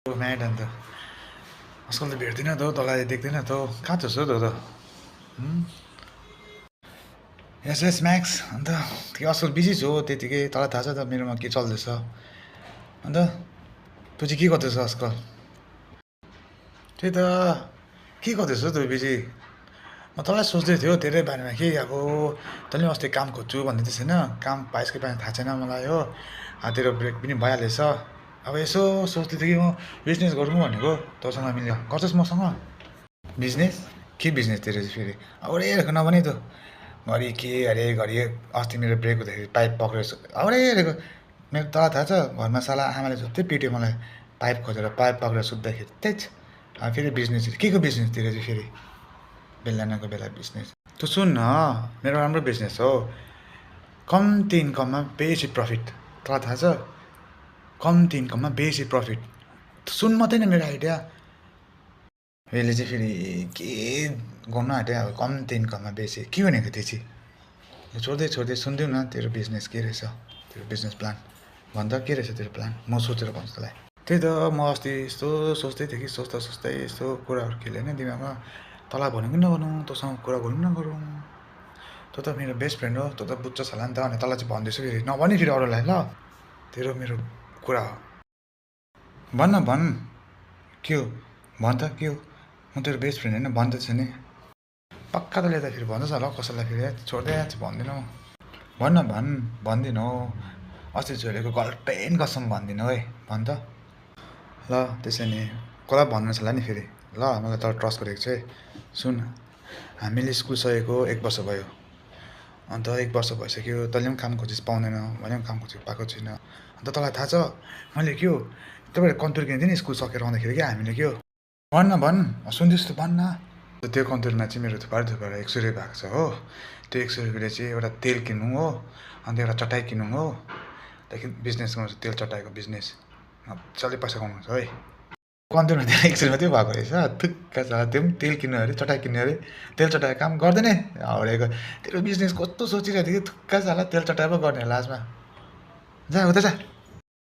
mad अन्त आजकल त भेट्दिनँ त हौ तँलाई देख्दैन त हौ कहाँ छस् हौ त यस यस म्याक्स अन्त के आजकल बिजी छु हो त्यतिकै तँलाई थाहा छ त मेरोमा के चल्दैछ अन्त तँ चाहिँ के गर्दैछ आजकल त्यही त के गर्दैछ तँ बिजी म तँलाई सोच्दै थियो तेरै बारेमा कि अब तैँले अस्ति काम खोज्छु भन्दै थिइस् होइन काम पाइस् कि पाएन थाहा छैन मलाई हो तेरो ब्रेक पनि भइहालेछ अब यसो सोच्दै थिएँ कि म बिजनेस गरौँ भनेको तँसँग मिल्यो गर्छस् मसँग बिजनेस के बिजनेस तेरो चाहिँ फेरि औरैहरूको नभनी त घरि के अरे घरि अस्ति मेरो ब्रेक हुँदाखेरि पाइप पक्रेर औरैहरूको मेरो तँलाई थाहा छ घरमा साला आमाले जस्तै पिट्यो मलाई पाइप खोजेर पाइप पक्रेर सुत्दाखेरि त्यही फेरि बिजनेस के को बिजनेस तेरो चाहिँ फेरि बेलुका बेला बिजनेस तँ सुन न मेरो राम्रो बिजनेस हो कम्ती इन्कममा बेसी प्रफिट तँलाई थाहा छ कम्ती इन्कममा बेसी प्रफिट सुन मात्रै न मेरो आइडिया यसले चाहिँ फेरि के गर्नु आँट्यो अब कम्ती इन्कममा बेसी के भनेको त्यो चाहिँ छोड्दै छोड्दै सुनिदेऊ न तेरो बिजनेस के रहेछ तेरो बिजनेस प्लान भन त के रहेछ तेरो प्लान म सोचेर भन्छु तँलाई त्यही त म अस्ति यस्तो सोच्दै थिएँ कि सोच्दा सोच्दै यस्तो कुराहरू खेलेँ होइन दिमागमा तँलाई भनेको नभनौँ तँसँग कुरा गरौँ न गरौँ तँ त मेरो बेस्ट फ्रेन्ड हो तँ त बुझ्छस् होला नि त अनि तँलाई चाहिँ भन्दैछु फेरि नभनी फेरि अरूलाई ल तेरो मेरो कुरा हो भन न भन् के हो भन त के हो म तेरो बेस्ट फ्रेन्ड होइन भन् त छ नि पक्का तँले त फेरि भन्दैछ होला कसैलाई फेरि छोड्दै चाहिँ भन्दिनँ म भन् न भन्दिनँ हौ अस्ति छोडेको गर्लफ्रेन्ड कसम भन्दिनँ है भन् त ल त्यसो नि कसलाई भन्नु छ होला नि फेरि ल मलाई तँलाई ट्रस्ट गरेको छु है सुन हामीले स्कुल सकेको 1 वर्ष भयो अन्त 1 वर्ष भइसक्यो तैँले पनि काम खोजिस् पाउँदैन मैले पनि काम खोजेको पाएको छुइनँ अन्त तँलाई थाहा छ मैले के हो तपाईँहरू कन्तुर किनेको थिएँ नि स्कुल सकेर आउँदाखेरि क्या हामीले के हो भन् सुन्दैछु त भन् न त्यो कन्तुरमा चाहिँ मेरो थुपारो थुपारो 100 रुपियाँ भएको छ हो त्यो 100 रुपियाँले चाहिँ एउटा तेल किनौँ हो अन्त एउटा चटाई किनौँ हो त्यहाँदेखि बिजनेस गर्नु छ तेल चटाईको बिजनेस मजाले पैसा कमाउँछ है कन्तुरमा त्यो 100 रुपियाँ मात्रै भएको रहेछ थुक्का छ त्यो पनि तेल किन्नु अरे चटाई किन्नु अरे तेल चटाई काम गर्दैन हाउडेको तेरो बिजनेस कस्तो सोचिरहेको थियो कि थुक्का छ होला तेल चटाई पो गर्ने लास्टमा जा उता जा